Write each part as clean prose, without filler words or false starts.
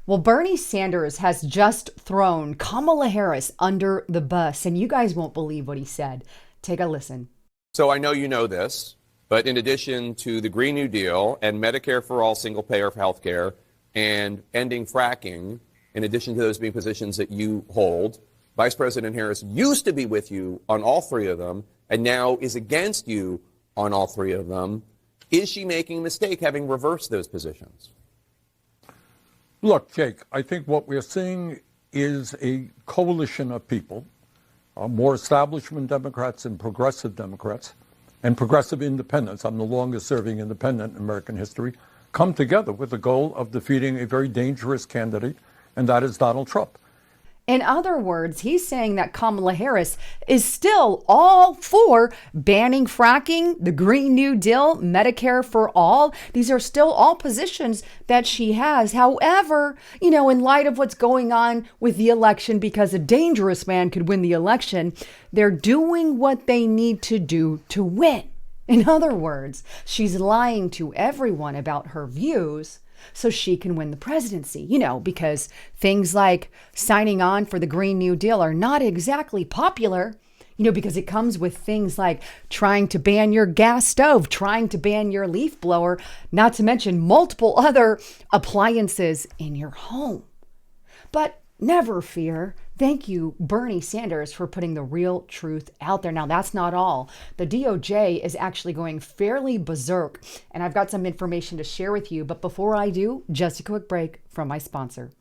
Well, Bernie Sanders has just thrown Kamala Harris under the bus, and you guys won't believe what he said. Take a listen. So I know you know this, but in addition to the Green New Deal and Medicare for all, single payer health care, and ending fracking, in addition to those being positions that you hold, Vice President Harris used to be with you on all three of them and now is against you on all three of them. Is she making a mistake having reversed those positions? Look, Jake, I think what we're seeing is a coalition of people, more establishment Democrats and progressive independents, I'm the longest serving independent in American history, come together with the goal of defeating a very dangerous candidate, and that is Donald Trump. In other words, he's saying that Kamala Harris is still all for banning fracking, the Green New Deal, Medicare for all. These are still all positions that she has. However, in light of what's going on with the election, because a dangerous man could win the election, they're doing what they need to do to win. In other words, she's lying to everyone about her views so she can win the presidency, because things like signing on for the Green New Deal are not exactly popular, because it comes with things like trying to ban your gas stove, trying to ban your leaf blower, not to mention multiple other appliances in your home. But never fear. Thank you, Bernie Sanders, for putting the real truth out there. Now, that's not all. The DOJ is actually going fairly berserk, and I've got some information to share with you. But before I do, just a quick break from my sponsor.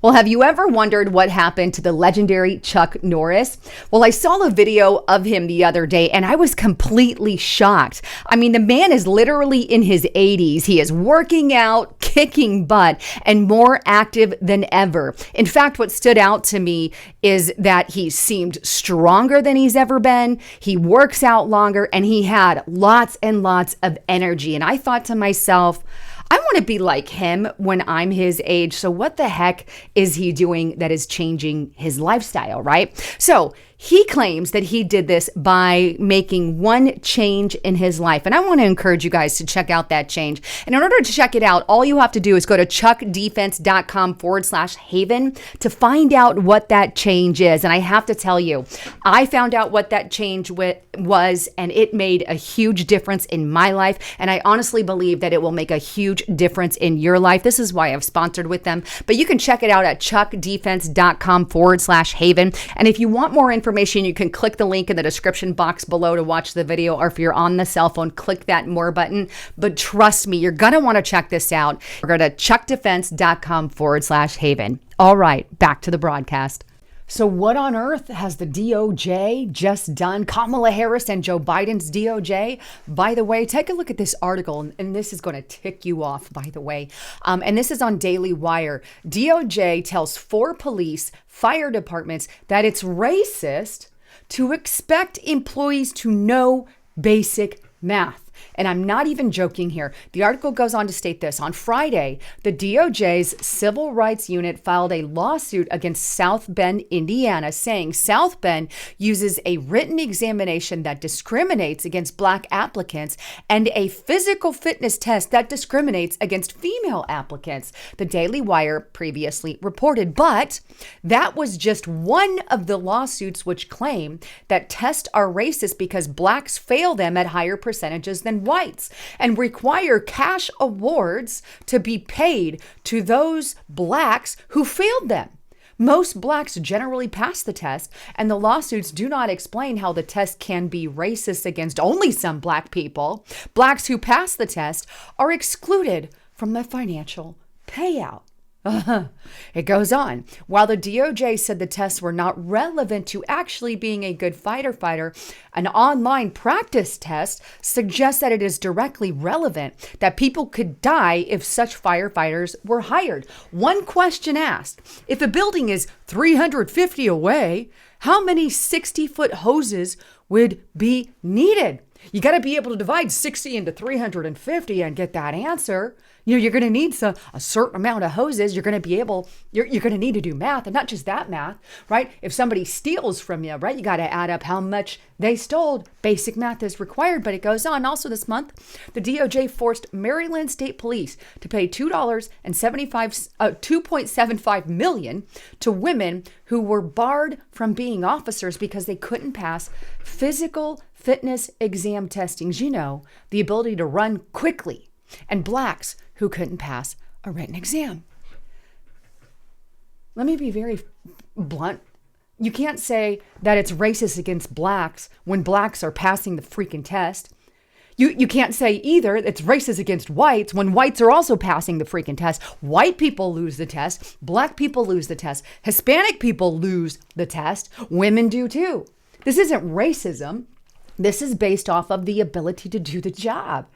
Well, have you ever wondered what happened to the legendary Chuck Norris? Well, I saw a video of him the other day and I was completely shocked. I mean, the man is literally in his 80s. He is working out, kicking butt, and more active than ever. In fact, what stood out to me is that he seemed stronger than he's ever been. He works out longer and he had lots and lots of energy. And I thought to myself, I want to be like him when I'm his age. So what the heck is he doing that is changing his lifestyle, right? So he claims that he did this by making one change in his life. And I want to encourage you guys to check out that change. And in order to check it out, all you have to do is go to chuckdefense.com/haven to find out what that change is. And I have to tell you, I found out what that change was, and it made a huge difference in my life. And I honestly believe that it will make a huge difference in your life. This is why I've sponsored with them. But you can check it out at chuckdefense.com/haven. And if you want more information, you can click the link in the description box below to watch the video, or if you're on the cell phone, click that more button. But trust me, you're going to want to check this out. Go to chuckdefense.com/haven. All right, back to the broadcast. So what on earth has the DOJ just done? Kamala Harris and Joe Biden's DOJ? By the way, take a look at this article, and this is going to tick you off, by the way. And this is on Daily Wire. DOJ tells 4 police fire departments that it's racist to expect employees to know basic math. And I'm not even joking here. The article goes on to state this. On Friday, the DOJ's Civil Rights Unit filed a lawsuit against South Bend, Indiana, saying South Bend uses a written examination that discriminates against Black applicants and a physical fitness test that discriminates against female applicants, the Daily Wire previously reported. But that was just one of the lawsuits which claim that tests are racist because Blacks fail them at higher percentages than whites, and require cash awards to be paid to those Blacks who failed them. Most Blacks generally pass the test, and the lawsuits do not explain how the test can be racist against only some Black people. Blacks who pass the test are excluded from the financial payout. It goes on. While the DOJ said the tests were not relevant to actually being a good fighter, an online practice test suggests that it is directly relevant, that people could die if such firefighters were hired. One question asked, if a building is 350 away, how many 60-foot hoses would be needed? You got to be able to divide 60 into 350 and get that answer. You're going to need a certain amount of hoses. You're going to need to do math, and not just that math, right? If somebody steals from you, right, you got to add up how much they stole. Basic math is required, but it goes on. Also this month, the DOJ forced Maryland State Police to pay $2.75 million to women who were barred from being officers because they couldn't pass physical fitness exam testings, the ability to run quickly, and blacks who couldn't pass a written exam. Let me be very blunt. You can't say that it's racist against blacks when blacks are passing the freaking test. You can't say either it's racist against whites when whites are also passing the freaking test. White people lose the test. Black people lose the test. Hispanic people lose the test. Women do too. This isn't racism. This is based off of the ability to do the job.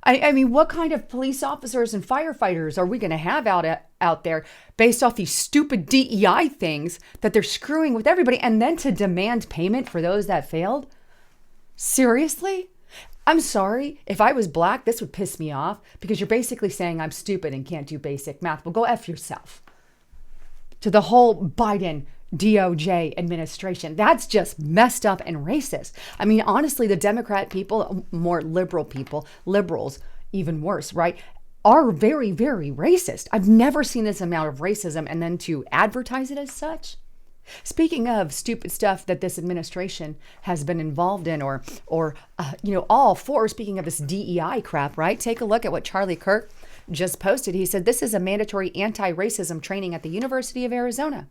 I mean, what kind of police officers and firefighters are we going to have out there based off these stupid DEI things that they're screwing with everybody, and then to demand payment for those that failed? Seriously? I'm sorry. If I was black, this would piss me off because you're basically saying I'm stupid and can't do basic math. Well, go F yourself. To the whole Biden DOJ administration. That's just messed up and racist. I mean, honestly, the Democrat people, more liberal people, liberals, even worse, right, are very, very racist. I've never seen this amount of racism, and then to advertise it as such. Speaking of stupid stuff that this administration has been involved in or all for, speaking of this DEI crap, right? Take a look at what Charlie Kirk just posted. He said, this is a mandatory anti-racism training at the University of Arizona.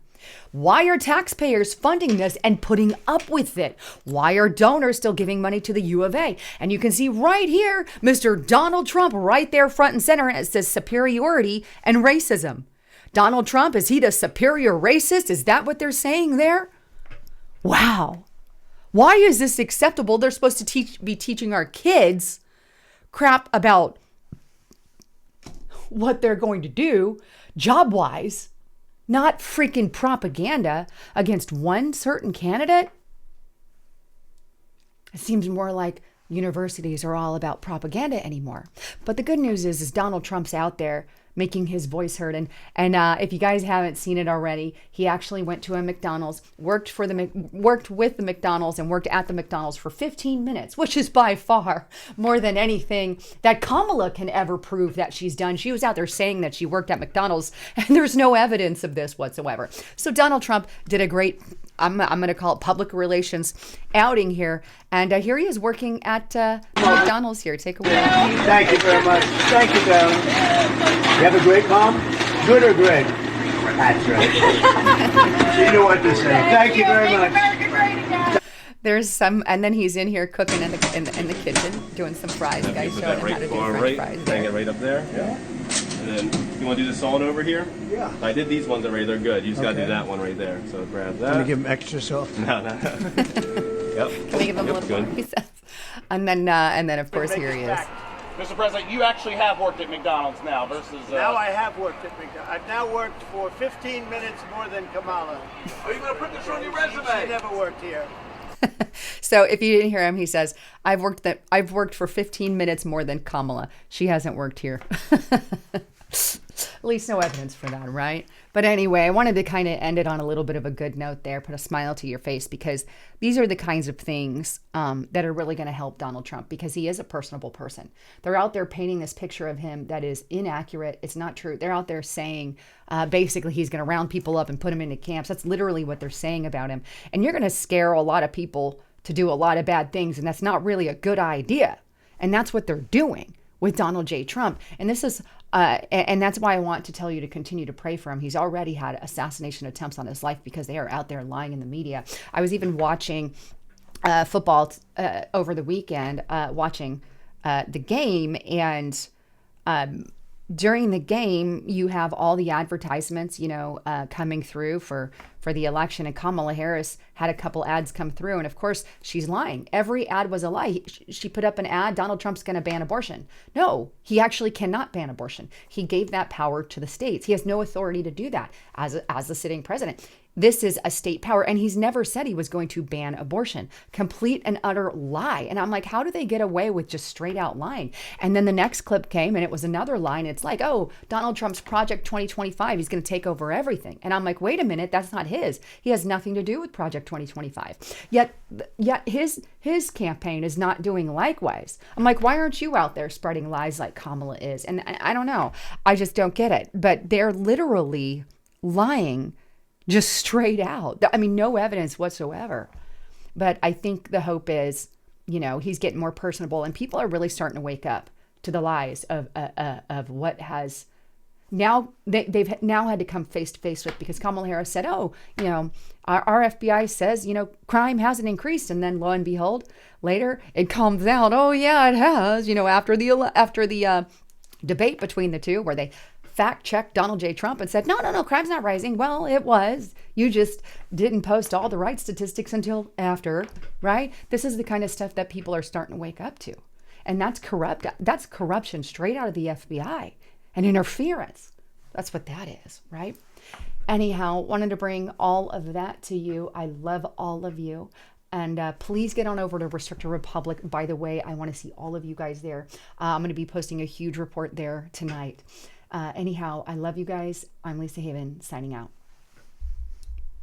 Why are taxpayers funding this and putting up with it? Why are donors still giving money to the U of A? And you can see right here, Mr. Donald Trump right there front and center, and it says superiority and racism. Donald Trump, is he the superior racist? Is that what they're saying there? Wow. Why is this acceptable? They're supposed to be teaching our kids crap about what they're going to do job-wise, not freaking propaganda against one certain candidate. It seems more like universities are all about propaganda anymore. But the good news is Donald Trump's out there making his voice heard. And if you guys haven't seen it already, he actually went to a McDonald's, worked with the McDonald's and worked at the McDonald's for 15 minutes, which is by far more than anything that Kamala can ever prove that she's done. She was out there saying that she worked at McDonald's, and there's no evidence of this whatsoever. So Donald Trump did a great, I'm going to call it public relations outing here. And here he is working at McDonald's here. Take a look. Thank you very much. Thank you, Darren. You have a great mom? Good or great? That's right. She knew what to say. Thank you very much. There's some, and then he's in here cooking in the kitchen, doing some fries. The guys showing him how to do French fries. Hang it right up there. Yeah. And then you want to do the salt over here? Yeah. I did these ones already. They're good. You just got to do that one right there. So grab that. Can you give them extra salt? No. Yep. Can we give him a little more? He says. And then of course here he is. Mr. President, you actually have worked at McDonald's now versus... Now I have worked at McDonald's. I've now worked for 15 minutes more than Kamala. Are you going to put this on your resume? She never worked here. So if you didn't hear him, he says, I've worked for 15 minutes more than Kamala. She hasn't worked here. At least no evidence for that, right? But anyway, I wanted to kind of end it on a little bit of a good note there, put a smile to your face, because these are the kinds of things that are really going to help Donald Trump, because he is a personable person. They're out there painting this picture of him that is inaccurate. It's not true. They're out there saying basically he's going to round people up and put them into camps. That's literally what they're saying about him. And you're going to scare a lot of people to do a lot of bad things, and that's not really a good idea. And that's what they're doing with Donald J. Trump. And this is and that's why I want to tell you to continue to pray for him. He's already had assassination attempts on his life because they are out there lying in the media. I was even watching football over the weekend, watching the game, and during the game, you have all the advertisements, coming through for the election. And Kamala Harris had a couple ads come through. And of course, she's lying. Every ad was a lie. She put up an ad, Donald Trump's going to ban abortion. No, he actually cannot ban abortion. He gave that power to the states. He has no authority to do that as the sitting president. this is a state power. And he's never said he was going to ban abortion. Complete and utter lie. And I'm like, how do they get away with just straight out lying? And then the next clip came and it was another line. It's like, oh, Donald Trump's Project 2025, he's going to take over everything. And I'm like, wait a minute, that's not his. He has nothing to do with Project 2025. Yet his campaign is not doing likewise. I'm like, why aren't you out there spreading lies like Kamala is? And I don't know. I just don't get it. But they're literally lying just straight out. I mean, no evidence whatsoever. But I think the hope is, he's getting more personable, and people are really starting to wake up to the lies of what has now they've now had to come face to face with, because Kamala Harris said, oh, our FBI says, crime hasn't increased. And then lo and behold, later it comes out, oh yeah, it has, after the debate between the two, where they fact-checked Donald J. Trump and said, no, crime's not rising. Well, it was. You just didn't post all the right statistics until after, right? This is the kind of stuff that people are starting to wake up to. And that's corrupt. That's corruption straight out of the FBI and interference. That's what that is, right? Anyhow, wanted to bring all of that to you. I love all of you. And please get on over to Restrictor Republic. By the way, I want to see all of you guys there. I'm going to be posting a huge report there tonight. Anyhow, I love you guys. I'm Lisa Haven, signing out.